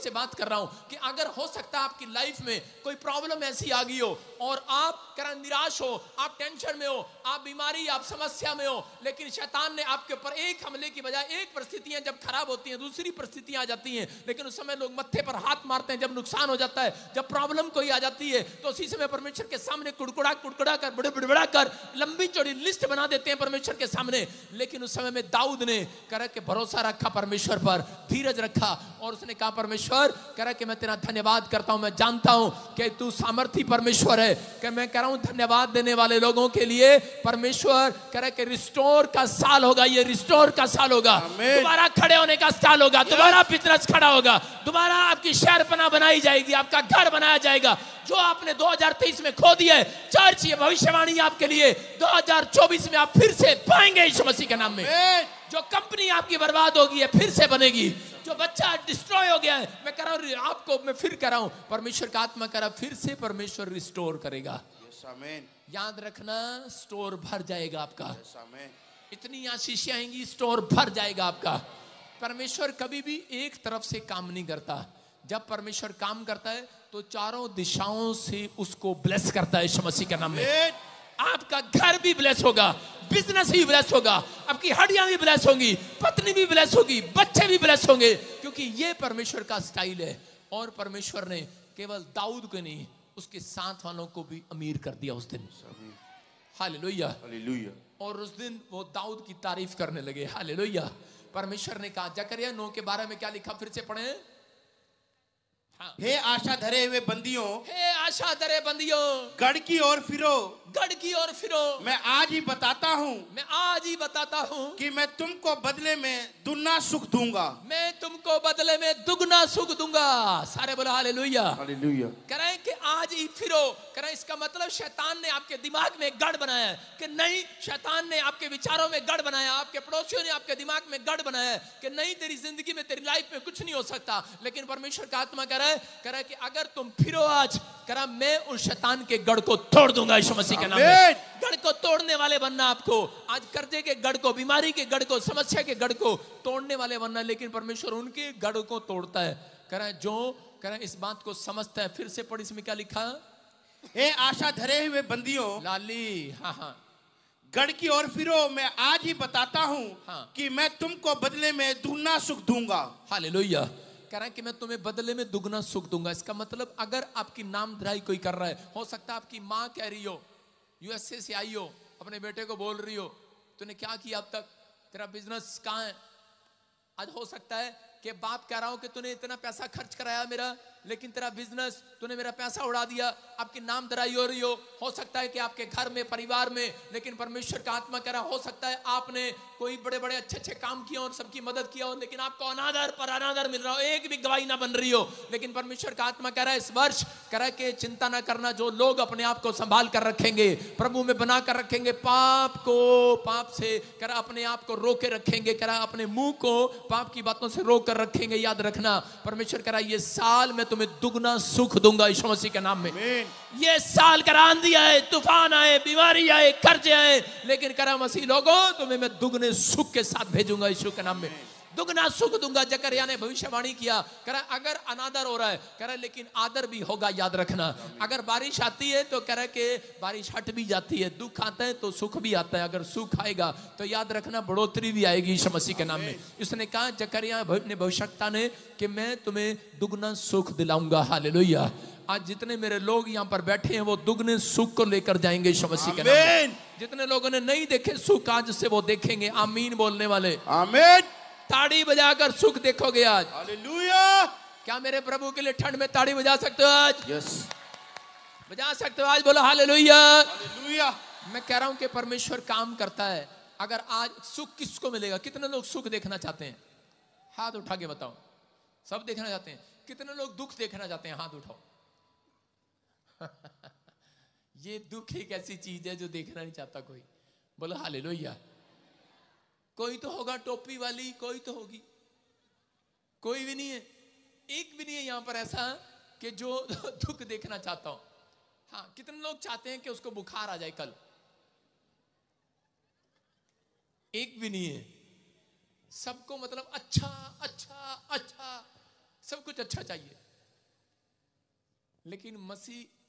से बात कर रहा हूं कि अगर हो सकता है आपकी लाइफ में कोई प्रॉब्लम ऐसी आ गई हो और आप निराश हो, आप टेंशन में हो, आप बीमारी, आप समस्या में हो, लेकिन शैतान ने आपके ऊपर एक हमले की बजाय एक परिस्थितियां जब खराब होती हैं दूसरी परिस्थितियां आ जाती हैं, लेकिन उस समय लोग मत्थे पर हाथ मारते हैं। जब नुकसान हो जाता है, जब प्रॉब्लम कोई आ जाती है, तो उसी समय परमेश्वर के सामने कुड़कुड़ा कुड़कुड़ा कर, बड़बड़ा कर लंबी चौड़ी लिस्ट बना देते हैं परमेश्वर के सामने। लेकिन उस समय में दाऊद ने करा के भरोसा रखा परमेश्वर पर, धीरज रखा और उसने कहा परमेश्वर करा के मैं तेरा धन्यवाद करता हूं, मैं जानता हूं कि तू सामर्थी परमेश्वर है। कि मैं कह रहा हूं धन्यवाद देने वाले लोगों के लिए परमेश्वर करा के रिस्टोर का साल होगा, ये रिस्टोर का साल होगा, दोबारा खड़े होने का साल होगा, दोबारा बिजनेस खड़ा होगा, दोबारा आपकी शहरपना बनाई जाएगी, आपका घर बनाया जाएगा। जो आपने 2023 में खो दिया है, चर्च ये भविष्यवाणी आपके लिए 2024 में आप फिर से पाएंगे यीशु मसीह के नाम में। जो कंपनी आपकी बर्बाद होगी है फिर से बनेगी, जो बच्चा डिस्ट्रॉय हो गया है, मैं कह रहा हूं आपको, मैं फिर कह रहा हूं परमेश्वर का आत्मा कह रहा फिर से परमेश्वर रिस्टोर करेगा। याद रखना स्टोर भर जाएगा आपका, इतनी आशीषें आएंगी स्टोर भर जाएगा आपका। परमेश्वर कभी भी एक तरफ से काम नहीं करता, जब परमेश्वर काम करता है तो चारों दिशाओं से उसको ब्लेस करता है यीशु मसीह के नाम में। आपका घर भी ब्लेस होगा, बिजनेस भी ब्लेस होगा, आपकी हड्डियां भी ब्लेस होंगी, पत्नी भी ब्लेस होगी, बच्चे भी ब्लेस होंगे, क्योंकि ये परमेश्वर का स्टाइल है। और परमेश्वर ने केवल दाऊद को नहीं, उसके साथ वालों को भी अमीर कर दिया उस दिन। Hallelujah, hallelujah. और उस दिन वो दाऊद की तारीफ करने लगे। हालेलुया। परमेश्वर ने कहा, जकरिया 9 के 12 में क्या लिखा, फिर से पढ़े। हाँ। हे आशा धरे हुए बंदियों, हे आशा धरे बंदियों, गढ़ की ओर फिरो, गढ़ की ओर फिरो। मैं आज ही बताता हूँ, मैं आज ही बताता हूँ कि मैं तुमको बदले में दुगना सुख दूंगा, मैं तुमको बदले में दुगना सुख दूंगा। सारे बोलो हालेलुया, हालेलुया। कह रहे हैं कि आज ही फिरो। कह रहे हैं इसका मतलब शैतान ने आपके दिमाग में गढ़ बनाया है कि नहीं, शैतान ने आपके विचारों में गढ़ बनाया, आपके पड़ोसियों ने आपके दिमाग में गढ़ बनाया कि नहीं तेरी जिंदगी में, तेरी लाइफ में कुछ नहीं हो सकता। लेकिन परमेश्वर का आत्मा कह रहा है कि अगर तुम फिरो आज, कह रहा मैं उस शैतान के गढ़ को तोड़ दूंगा यीशु मसीह के नाम में। गढ़ को तोड़ने वाले बनना आपको, आज कर्जे के गढ़ को, बीमारी के गढ़ को, समस्या के गढ़ को तोड़ने वाले बनना। लेकिन परमेश्वर उनके गढ़ को तोड़ता है। कह रहा है जो कह रहा है इस बात को समझता है। फिर से पढ़, इसमें क्या लिखा। हे आशा धरे हुए बंदियों, लाली, हाँ हाँ, गढ़ की ओर फिरो, मैं आज ही बताता हूँ, हाँ, कि मैं तुमको बदले में दुगना सुख दूंगा। हालेलुया। कह रहा है कि मैं तुम्हें बदले में दुगना सुख दूंगा। इसका मतलब अगर आपकी नामधराई कोई कर रहा है, हो सकता है आपकी माँ कह रही हो, यूएसए से आई हो, अपने बेटे को बोल रही हो तूने क्या किया अब तक, तेरा बिजनेस कहाँ है। आज हो सकता है कि बाप कह रहा हो कि तूने इतना पैसा खर्च कराया मेरा, लेकिन तेरा बिजनेस, तूने मेरा पैसा उड़ा दिया, आपकी नामधराई हो रही हो सकता है कि आपके घर में, परिवार में। लेकिन परमेश्वर का आत्मा कह रहा हो सकता है आपने कोई बड़े बड़े अच्छे अच्छे काम किया और सबकी मदद किया हो, लेकिन आपको अनादर पर अनादर मिल रहा हो, एक भी गवाही ना बन रही हो। लेकिन परमेश्वर का आत्मा कह रहा है इस वर्ष कह रहा है कि चिंता ना करना, जो लोग अपने आप को संभाल कर रखेंगे, प्रभु में बना कर रखेंगे, पाप से कह रहा अपने आप को रोके रखेंगे, कह रहा अपने मुंह को पाप की बातों से रोक कर रखेंगे। याद रखना परमेश्वर कह रहा ये साल में तुम्हें दुगना सुख दूंगा यीशु मसीह के नाम में। ये साल करा आंधी आए, तूफान आए, बीमारी आए, कर्जे आए, लेकिन करा मसीह लोगों तुम्हें मैं दुगने सुख के साथ भेजूंगा यीशु के नाम में, दुगना सुख दूंगा। जकरिया ने भविष्यवाणी किया, कह रहा अगर अनादर हो रहा है, कह रहा लेकिन आदर भी होगा। याद रखना अगर बारिश आती है तो कह रहा कि बारिश हट भी जाती है, दुख आता है तो सुख भी आता है। अगर सुख आएगा तो याद रखना बढ़ोतरी भी आएगी यीशु मसीह के नाम में। इसने कहा जकरिया ने, भविष्यवक्ता ने, कि मैं तुम्हें दुगना सुख दिलाऊंगा। हालेलुया। आज जितने मेरे लोग यहाँ पर बैठे हैं वो दुगने सुख को लेकर जाएंगे यीशु मसीह के नाम में। जितने लोगों ने नहीं देखे सुख आज से वो देखेंगे। आमीन बोलने वाले आमीन। ताड़ी बजाकर सुख देखोगे आज। हालेलुया। क्या मेरे प्रभु के लिए ठंड में ताड़ी बजा सकते हो आज? यस, बजा सकते हो आज, बोलो हालेलुया। हालेलुया। मैं कह रहा हूं कि परमेश्वर काम करता है। अगर आज सुख किसको मिलेगा? कितने लोग सुख देखना चाहते हैं? हाथ उठा के बताओ। सब देखना चाहते हैं। कितने लोग दुख देखना चाहते हैं? हाथ उठाओ। ये दुख एक ऐसी चीज है जो देखना नहीं चाहता कोई, बोलो हालेलुया। कोई तो होगा टोपी वाली, कोई तो होगी, कोई भी नहीं है, एक भी नहीं है यहां पर ऐसा कि जो दुख देखना चाहता हो। हाँ, कितने लोग चाहते हैं कि उसको बुखार आ जाए कल? एक भी नहीं है। सबको मतलब अच्छा अच्छा अच्छा, सब कुछ अच्छा चाहिए, लेकिन मसीह